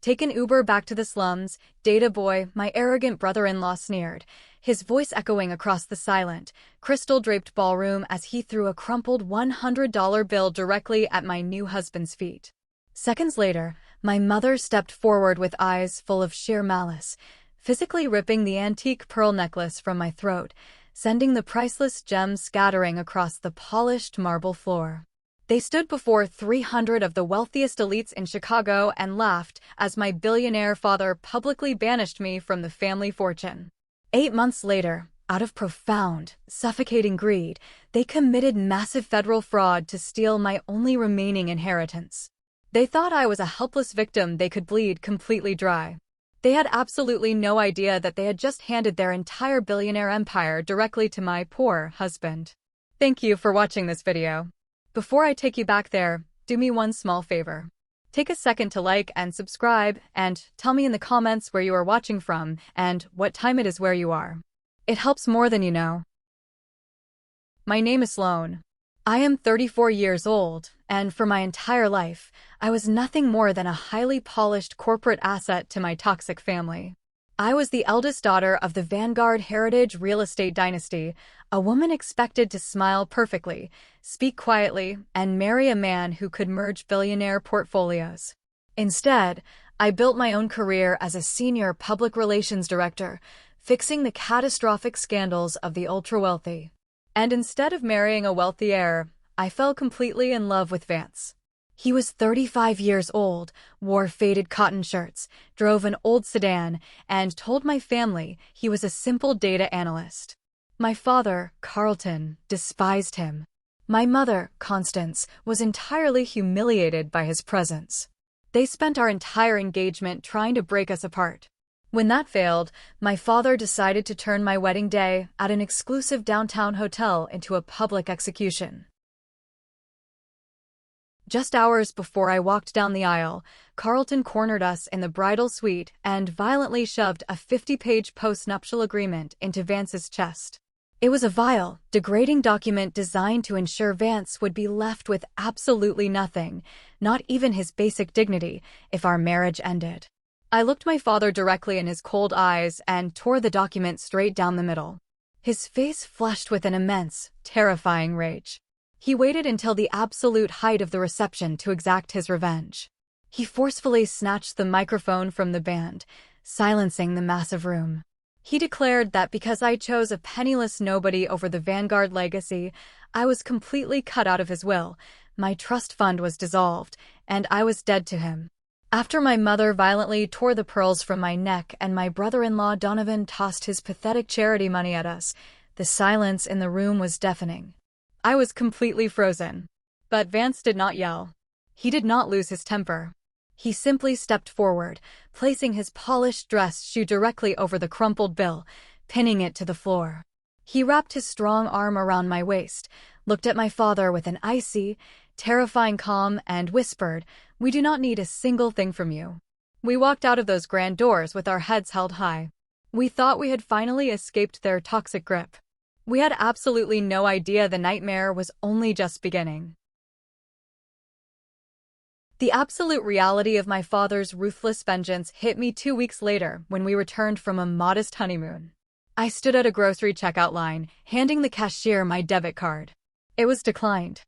"Take an Uber back to the slums, data boy," my arrogant brother-in-law sneered, his voice echoing across the silent, crystal-draped ballroom as he threw a crumpled $100 bill directly at my new husband's feet. Seconds later, my mother stepped forward with eyes full of sheer malice, physically ripping the antique pearl necklace from my throat, sending the priceless gems scattering across the polished marble floor. They stood before 300 of the wealthiest elites in Chicago and laughed as my billionaire father publicly banished me from the family fortune. 8 months later, out of profound, suffocating greed, they committed massive federal fraud to steal my only remaining inheritance. They thought I was a helpless victim they could bleed completely dry. They had absolutely no idea that they had just handed their entire billionaire empire directly to my poor husband. Thank you for watching this video. Before I take you back there, do me one small favor. Take a second to like and subscribe, and tell me in the comments where you are watching from and what time it is where you are. It helps more than you know. My name is Sloan. I am 34 years old, and for my entire life, I was nothing more than a highly polished corporate asset to my toxic family. I was the eldest daughter of the Vanguard Heritage real estate dynasty, a woman expected to smile perfectly, speak quietly, and marry a man who could merge billionaire portfolios. Instead, I built my own career as a senior public relations director, fixing the catastrophic scandals of the ultra-wealthy. And instead of marrying a wealthy heir, I fell completely in love with Vance. He was 35 years old, wore faded cotton shirts, drove an old sedan, and told my family he was a simple data analyst. My father, Carlton, despised him. My mother, Constance, was entirely humiliated by his presence. They spent our entire engagement trying to break us apart. When that failed, my father decided to turn my wedding day at an exclusive downtown hotel into a public execution. Just hours before I walked down the aisle, Carlton cornered us in the bridal suite and violently shoved a 50-page post-nuptial agreement into Vance's chest. It was a vile, degrading document designed to ensure Vance would be left with absolutely nothing, not even his basic dignity, if our marriage ended. I looked my father directly in his cold eyes and tore the document straight down the middle. His face flushed with an immense, terrifying rage. He waited until the absolute height of the reception to exact his revenge. He forcefully snatched the microphone from the band, silencing the massive room. He declared that because I chose a penniless nobody over the Vanguard legacy, I was completely cut out of his will, my trust fund was dissolved, and I was dead to him. After my mother violently tore the pearls from my neck and my brother-in-law Donovan tossed his pathetic charity money at us, the silence in the room was deafening. I was completely frozen. But Vance did not yell. He did not lose his temper. He simply stepped forward, placing his polished dress shoe directly over the crumpled bill, pinning it to the floor. He wrapped his strong arm around my waist, looked at my father with an icy, terrifying calm, and whispered, "We do not need a single thing from you." We walked out of those grand doors with our heads held high. We thought we had finally escaped their toxic grip. We had absolutely no idea the nightmare was only just beginning. The absolute reality of my father's ruthless vengeance hit me 2 weeks later when we returned from a modest honeymoon. I stood at a grocery checkout line, handing the cashier my debit card. It was declined.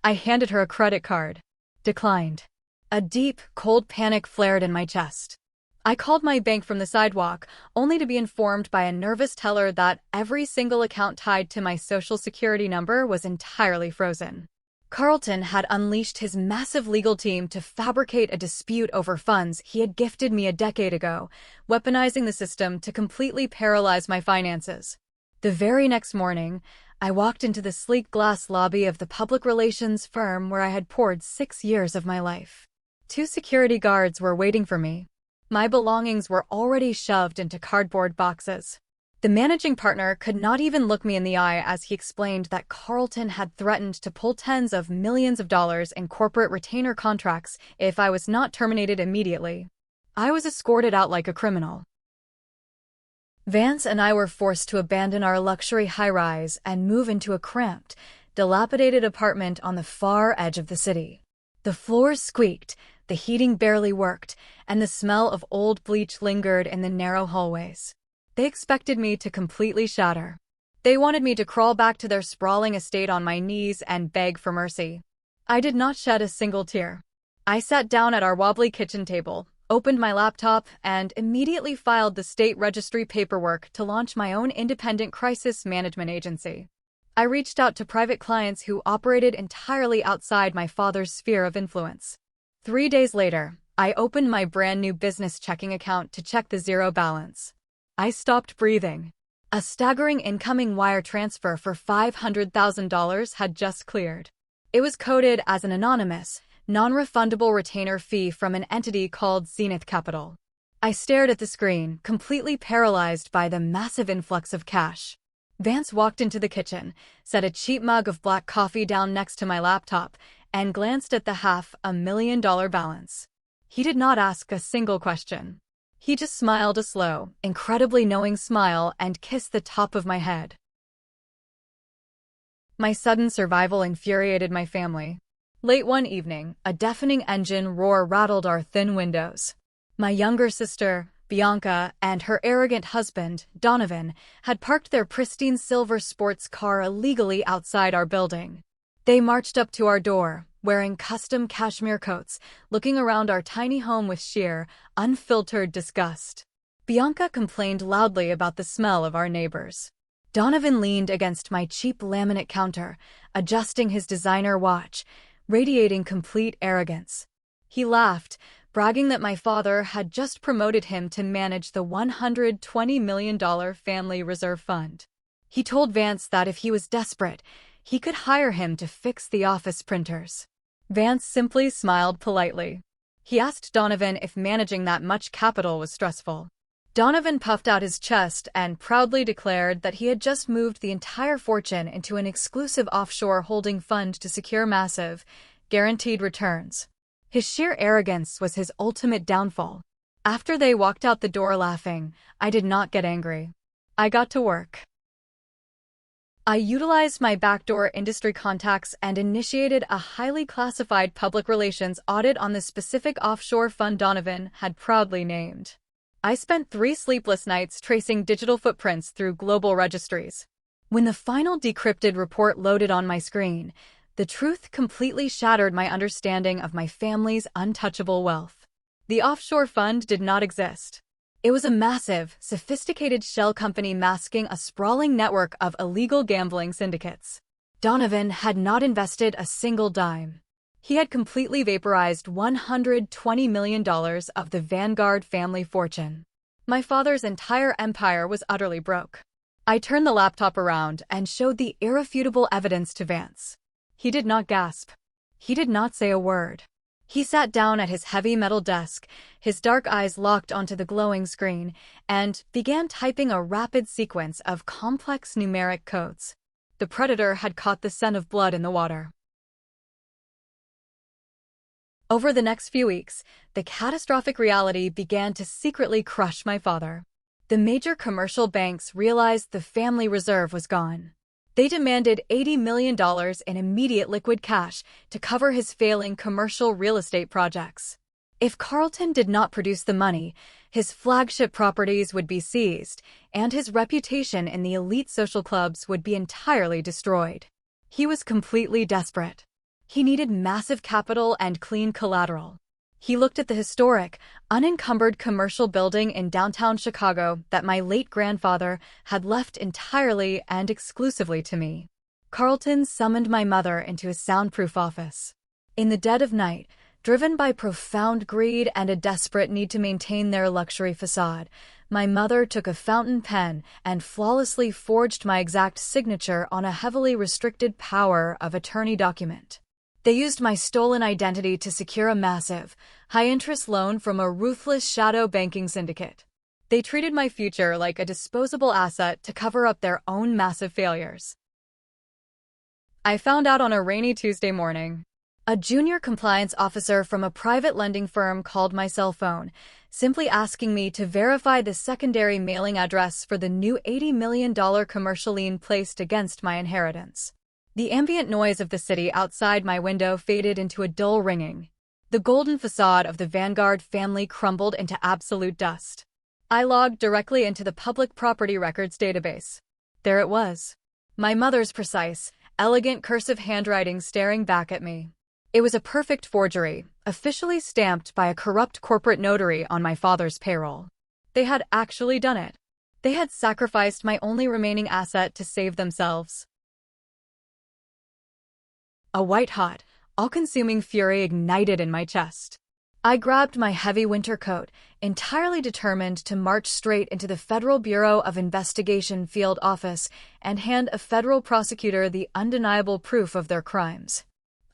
I handed her a credit card. Declined. A deep, cold panic flared in my chest. I called my bank from the sidewalk, only to be informed by a nervous teller that every single account tied to my social security number was entirely frozen. Carlton had unleashed his massive legal team to fabricate a dispute over funds he had gifted me a decade ago, weaponizing the system to completely paralyze my finances. The very next morning, I walked into the sleek glass lobby of the public relations firm where I had poured 6 years of my life. 2 security guards were waiting for me. My belongings were already shoved into cardboard boxes. The managing partner could not even look me in the eye as he explained that Carlton had threatened to pull tens of millions of dollars in corporate retainer contracts if I was not terminated immediately. I was escorted out like a criminal. Vance and I were forced to abandon our luxury high-rise and move into a cramped, dilapidated apartment on the far edge of the city. The floors squeaked, The heating barely worked, and the smell of old bleach lingered in the narrow hallways. They expected me to completely shatter. They wanted me to crawl back to their sprawling estate on my knees and beg for mercy. I did not shed a single tear. I sat down at our wobbly kitchen table, opened my laptop, and immediately filed the state registry paperwork to launch my own independent crisis management agency. I reached out to private clients who operated entirely outside my father's sphere of influence. 3 days later, I opened my brand new business checking account to check the zero balance. I stopped breathing. A staggering incoming wire transfer for $500,000 had just cleared. It was coded as an anonymous, non-refundable retainer fee from an entity called Zenith Capital. I stared at the screen, completely paralyzed by the massive influx of cash. Vance walked into the kitchen, set a cheap mug of black coffee down next to my laptop, and glanced at the $500,000 balance. He did not ask a single question. He just smiled a slow, incredibly knowing smile and kissed the top of my head. My sudden survival infuriated my family. Late one evening, a deafening engine roar rattled our thin windows. My younger sister, Bianca, and her arrogant husband, Donovan, had parked their pristine silver sports car illegally outside our building. They marched up to our door, wearing custom cashmere coats, looking around our tiny home with sheer, unfiltered disgust. Bianca complained loudly about the smell of our neighbors. Donovan leaned against my cheap laminate counter, adjusting his designer watch, radiating complete arrogance. He laughed, bragging that my father had just promoted him to manage the $120 million family reserve fund. He told Vance that if he was desperate, he could hire him to fix the office printers. Vance simply smiled politely. He asked Donovan if managing that much capital was stressful. Donovan puffed out his chest and proudly declared that he had just moved the entire fortune into an exclusive offshore holding fund to secure massive, guaranteed returns. His sheer arrogance was his ultimate downfall. After they walked out the door laughing, I did not get angry. I got to work. I utilized my backdoor industry contacts and initiated a highly classified public relations audit on the specific offshore fund Donovan had proudly named. I spent 3 sleepless nights tracing digital footprints through global registries. When the final decrypted report loaded on my screen, the truth completely shattered my understanding of my family's untouchable wealth. The offshore fund did not exist. It was a massive, sophisticated shell company masking a sprawling network of illegal gambling syndicates. Donovan had not invested a single dime. He had completely vaporized $120 million of the Vanguard family fortune. My father's entire empire was utterly broke. I turned the laptop around and showed the irrefutable evidence to Vance. He did not gasp. He did not say a word. He sat down at his heavy metal desk, his dark eyes locked onto the glowing screen, and began typing a rapid sequence of complex numeric codes. The predator had caught the scent of blood in the water. Over the next few weeks, the catastrophic reality began to secretly crush my father. The major commercial banks realized the family reserve was gone. They demanded $80 million in immediate liquid cash to cover his failing commercial real estate projects. If Carlton did not produce the money, his flagship properties would be seized, and his reputation in the elite social clubs would be entirely destroyed. He was completely desperate. He needed massive capital and clean collateral. He looked at the historic, unencumbered commercial building in downtown Chicago that my late grandfather had left entirely and exclusively to me. Carlton summoned my mother into his soundproof office. In the dead of night, driven by profound greed and a desperate need to maintain their luxury facade, my mother took a fountain pen and flawlessly forged my exact signature on a heavily restricted power of attorney document. They used my stolen identity to secure a massive, high-interest loan from a ruthless shadow banking syndicate. They treated my future like a disposable asset to cover up their own massive failures. I found out on a rainy Tuesday morning. A junior compliance officer from a private lending firm called my cell phone, simply asking me to verify the secondary mailing address for the new $80 million commercial lien placed against my inheritance. The ambient noise of the city outside my window faded into a dull ringing. The golden facade of the Vanguard family crumbled into absolute dust. I logged directly into the public property records database. There it was. My mother's precise, elegant cursive handwriting staring back at me. It was a perfect forgery, officially stamped by a corrupt corporate notary on my father's payroll. They had actually done it. They had sacrificed my only remaining asset to save themselves. A white-hot, all-consuming fury ignited in my chest. I grabbed my heavy winter coat, entirely determined to march straight into the Federal Bureau of Investigation field office and hand a federal prosecutor the undeniable proof of their crimes.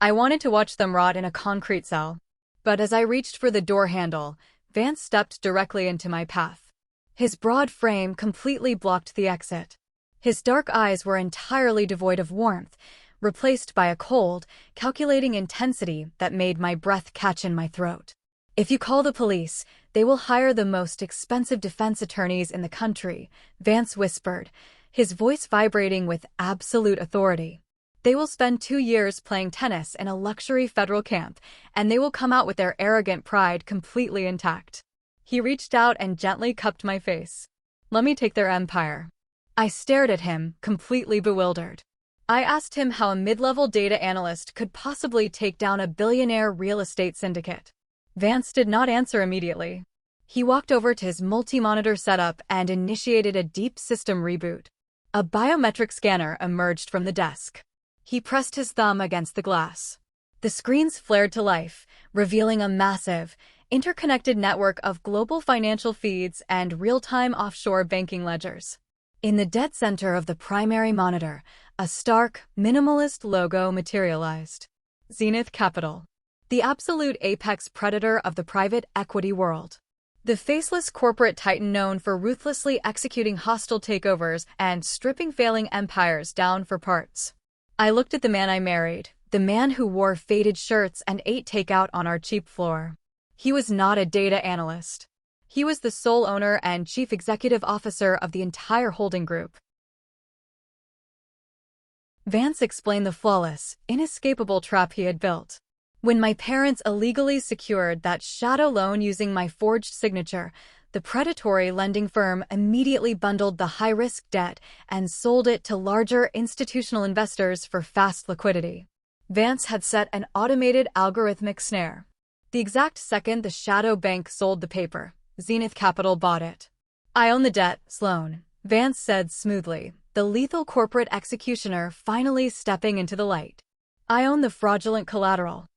I wanted to watch them rot in a concrete cell. But as I reached for the door handle, Vance stepped directly into my path. His broad frame completely blocked the exit. His dark eyes were entirely devoid of warmth, replaced by a cold, calculating intensity that made my breath catch in my throat. "If you call the police, they will hire the most expensive defense attorneys in the country," Vance whispered, his voice vibrating with absolute authority. "They will spend 2 years playing tennis in a luxury federal camp, and they will come out with their arrogant pride completely intact." He reached out and gently cupped my face. "Let me take their empire." I stared at him, completely bewildered. I asked him how a mid-level data analyst could possibly take down a billionaire real estate syndicate. Vance did not answer immediately. He walked over to his multi-monitor setup and initiated a deep system reboot. A biometric scanner emerged from the desk. He pressed his thumb against the glass. The screens flared to life, revealing a massive, interconnected network of global financial feeds and real-time offshore banking ledgers. In the dead center of the primary monitor, a stark, minimalist logo materialized. Zenith Capital, the absolute apex predator of the private equity world. The faceless corporate titan known for ruthlessly executing hostile takeovers and stripping failing empires down for parts. I looked at the man I married, the man who wore faded shirts and ate takeout on our cheap floor. He was not a data analyst. He was the sole owner and chief executive officer of the entire holding group. Vance explained the flawless, inescapable trap he had built. When my parents illegally secured that shadow loan using my forged signature, the predatory lending firm immediately bundled the high-risk debt and sold it to larger institutional investors for fast liquidity. Vance had set an automated algorithmic snare. The exact second the shadow bank sold the paper, Zenith Capital bought it. "I own the debt, Sloan," Vance said smoothly, the lethal corporate executioner finally stepping into the light. "I own the fraudulent collateral.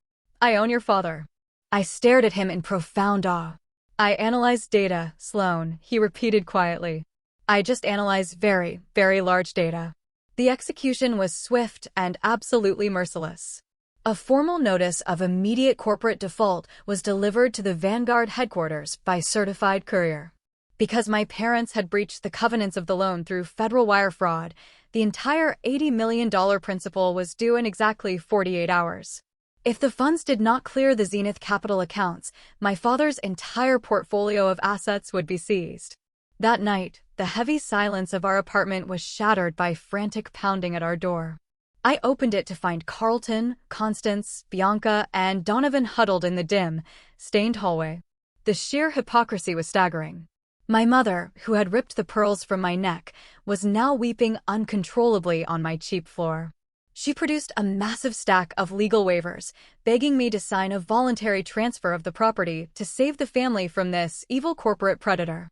I own your father." I stared at him in profound awe. "I analyze data, Sloan," he repeated quietly. "I just analyze very, very large data." The execution was swift and absolutely merciless. A formal notice of immediate corporate default was delivered to the Vanguard headquarters by certified courier. Because my parents had breached the covenants of the loan through federal wire fraud, the entire $80 million principal was due in exactly 48 hours. If the funds did not clear the Zenith Capital accounts, my father's entire portfolio of assets would be seized. That night, the heavy silence of our apartment was shattered by frantic pounding at our door. I opened it to find Carlton, Constance, Bianca, and Donovan huddled in the dim, stained hallway. The sheer hypocrisy was staggering. My mother, who had ripped the pearls from my neck, was now weeping uncontrollably on my cheap floor. She produced a massive stack of legal waivers, begging me to sign a voluntary transfer of the property to save the family from this evil corporate predator.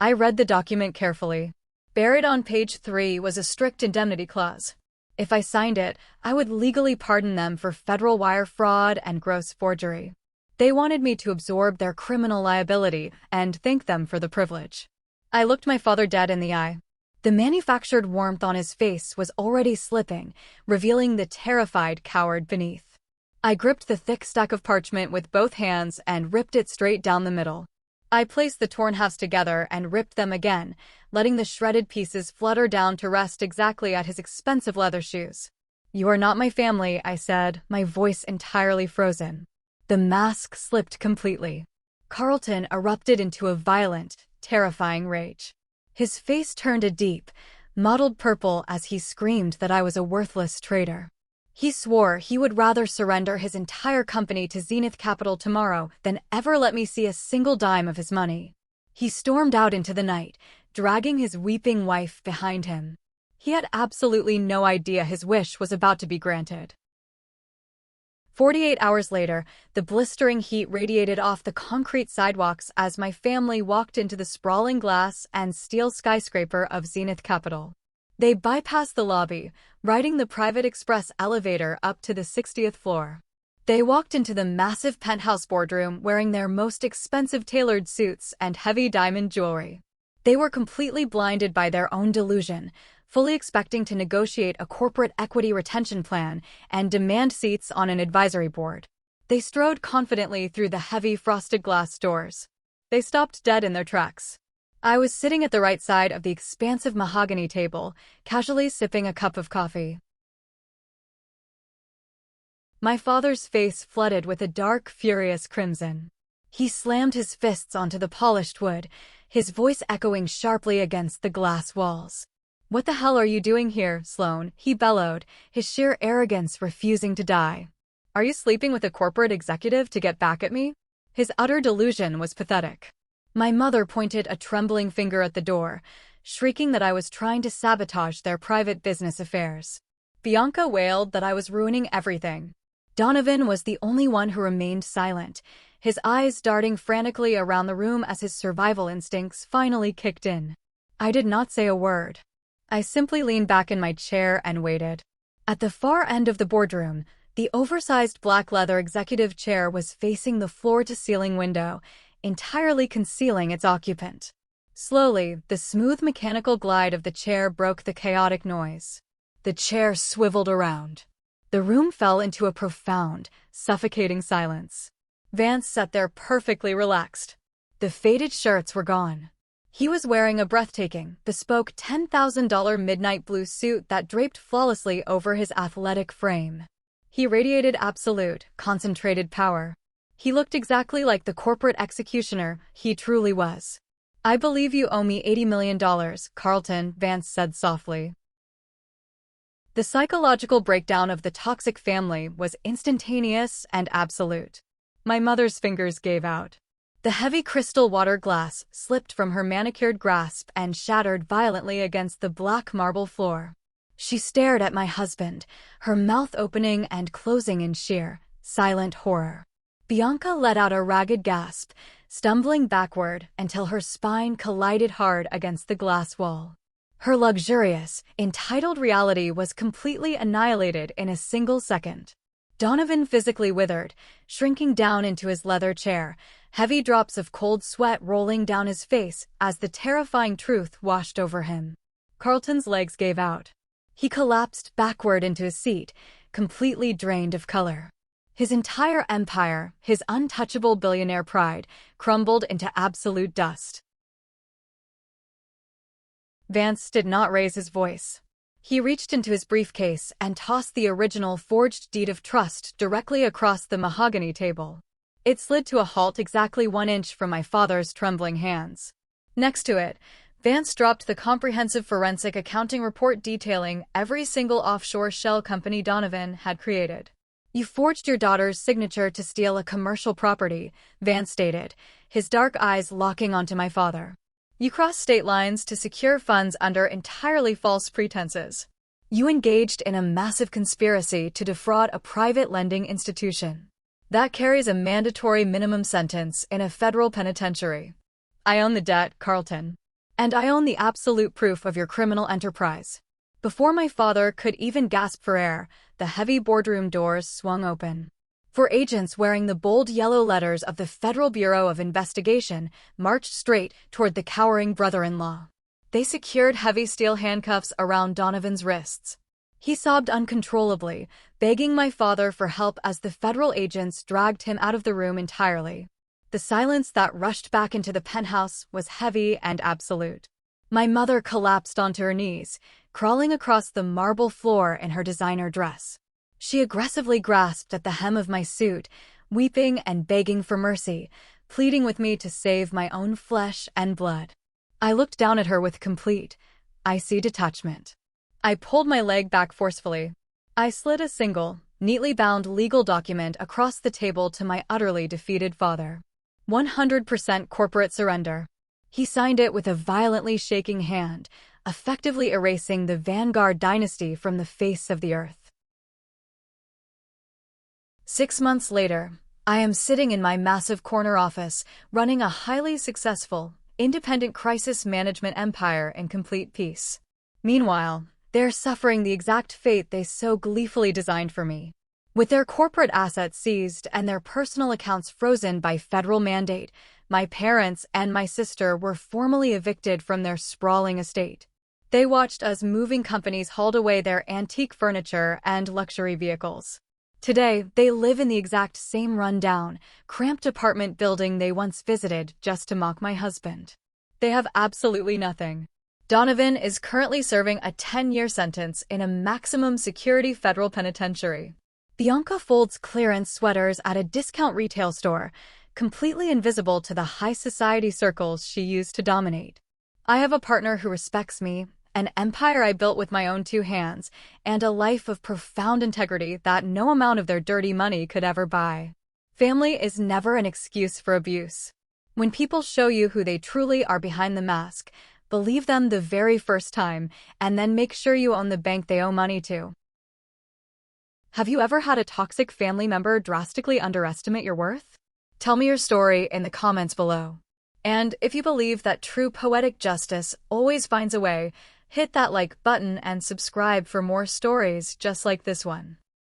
I read the document carefully. Buried on page 3 was a strict indemnity clause. If I signed it, I would legally pardon them for federal wire fraud and gross forgery. They wanted me to absorb their criminal liability and thank them for the privilege. I looked my father dead in the eye. The manufactured warmth on his face was already slipping, revealing the terrified coward beneath. I gripped the thick stack of parchment with both hands and ripped it straight down the middle. I placed the torn halves together and ripped them again, letting the shredded pieces flutter down to rest exactly at his expensive leather shoes. "You are not my family," I said, my voice entirely frozen. The mask slipped completely. Carlton erupted into a violent, terrifying rage. His face turned a deep, mottled purple as he screamed that I was a worthless traitor. He swore he would rather surrender his entire company to Zenith Capital tomorrow than ever let me see a single dime of his money. He stormed out into the night, dragging his weeping wife behind him. He had absolutely no idea his wish was about to be granted. 48 hours later, the blistering heat radiated off the concrete sidewalks as my family walked into the sprawling glass and steel skyscraper of Zenith Capital. They bypassed the lobby, riding the private express elevator up to the 60th floor. They walked into the massive penthouse boardroom wearing their most expensive tailored suits and heavy diamond jewelry. They were completely blinded by their own delusion, fully expecting to negotiate a corporate equity retention plan and demand seats on an advisory board. They strode confidently through the heavy frosted glass doors. They stopped dead in their tracks. I was sitting at the right side of the expansive mahogany table, casually sipping a cup of coffee. My father's face flooded with a dark, furious crimson. He slammed his fists onto the polished wood, his voice echoing sharply against the glass walls. "What the hell are you doing here, Sloan?" he bellowed, his sheer arrogance refusing to die. "Are you sleeping with a corporate executive to get back at me?" His utter delusion was pathetic. My mother pointed a trembling finger at the door, shrieking that I was trying to sabotage their private business affairs. Bianca wailed that I was ruining everything. Donovan was the only one who remained silent, his eyes darting frantically around the room as his survival instincts finally kicked in. I did not say a word. I simply leaned back in my chair and waited. At the far end of the boardroom, the oversized black leather executive chair was facing the floor-to-ceiling window, entirely concealing its occupant. Slowly, the smooth mechanical glide of the chair broke the chaotic noise. The chair swiveled around. The room fell into a profound, suffocating silence. Vance sat there perfectly relaxed. The faded shirts were gone. He was wearing a breathtaking, bespoke $10,000 midnight blue suit that draped flawlessly over his athletic frame. He radiated absolute, concentrated power. He looked exactly like the corporate executioner he truly was. "I believe you owe me $80 million, Carlton," Vance said softly. The psychological breakdown of the toxic family was instantaneous and absolute. My mother's fingers gave out. The heavy crystal water glass slipped from her manicured grasp and shattered violently against the black marble floor. She stared at my husband, her mouth opening and closing in sheer, silent horror. Bianca let out a ragged gasp, stumbling backward until her spine collided hard against the glass wall. Her luxurious, entitled reality was completely annihilated in a single second. Donovan physically withered, shrinking down into his leather chair, heavy drops of cold sweat rolling down his face as the terrifying truth washed over him. Carlton's legs gave out. He collapsed backward into his seat, completely drained of color. His entire empire, his untouchable billionaire pride, crumbled into absolute dust. Vance did not raise his voice. He reached into his briefcase and tossed the original forged deed of trust directly across the mahogany table. It slid to a halt exactly 1 inch from my father's trembling hands. Next to it, Vance dropped the comprehensive forensic accounting report detailing every single offshore shell company Donovan had created. "You forged your daughter's signature to steal a commercial property," Vance stated, his dark eyes locking onto my father. "You crossed state lines to secure funds under entirely false pretenses. You engaged in a massive conspiracy to defraud a private lending institution. That carries a mandatory minimum sentence in a federal penitentiary. I own the debt, Carlton. And I own the absolute proof of your criminal enterprise." Before my father could even gasp for air, the heavy boardroom doors swung open. Four agents wearing the bold yellow letters of the Federal Bureau of Investigation marched straight toward the cowering brother-in-law. They secured heavy steel handcuffs around Donovan's wrists. He sobbed uncontrollably, begging my father for help as the federal agents dragged him out of the room entirely. The silence that rushed back into the penthouse was heavy and absolute. My mother collapsed onto her knees, crawling across the marble floor in her designer dress. She aggressively grasped at the hem of my suit, weeping and begging for mercy, pleading with me to save my own flesh and blood. I looked down at her with complete, icy detachment. I pulled my leg back forcefully. I slid a single, neatly bound legal document across the table to my utterly defeated father. 100% corporate surrender. He signed it with a violently shaking hand, effectively erasing the Vanguard dynasty from the face of the earth. 6 months later, I am sitting in my massive corner office, running a highly successful, independent crisis management empire in complete peace. Meanwhile, they're suffering the exact fate they so gleefully designed for me. With their corporate assets seized and their personal accounts frozen by federal mandate, my parents and my sister were formally evicted from their sprawling estate. They watched as moving companies hauled away their antique furniture and luxury vehicles. Today, they live in the exact same rundown, cramped apartment building they once visited just to mock my husband. They have absolutely nothing. Donovan is currently serving a 10-year sentence in a maximum security federal penitentiary. Bianca folds clearance sweaters at a discount retail store, completely invisible to the high society circles she used to dominate. I have a partner who respects me, an empire I built with my own 2 hands, and a life of profound integrity that no amount of their dirty money could ever buy. Family is never an excuse for abuse. When people show you who they truly are behind the mask, believe them the very first time, and then make sure you own the bank they owe money to. Have you ever had a toxic family member drastically underestimate your worth? Tell me your story in the comments below. And if you believe that true poetic justice always finds a way, hit that like button and subscribe for more stories just like this one.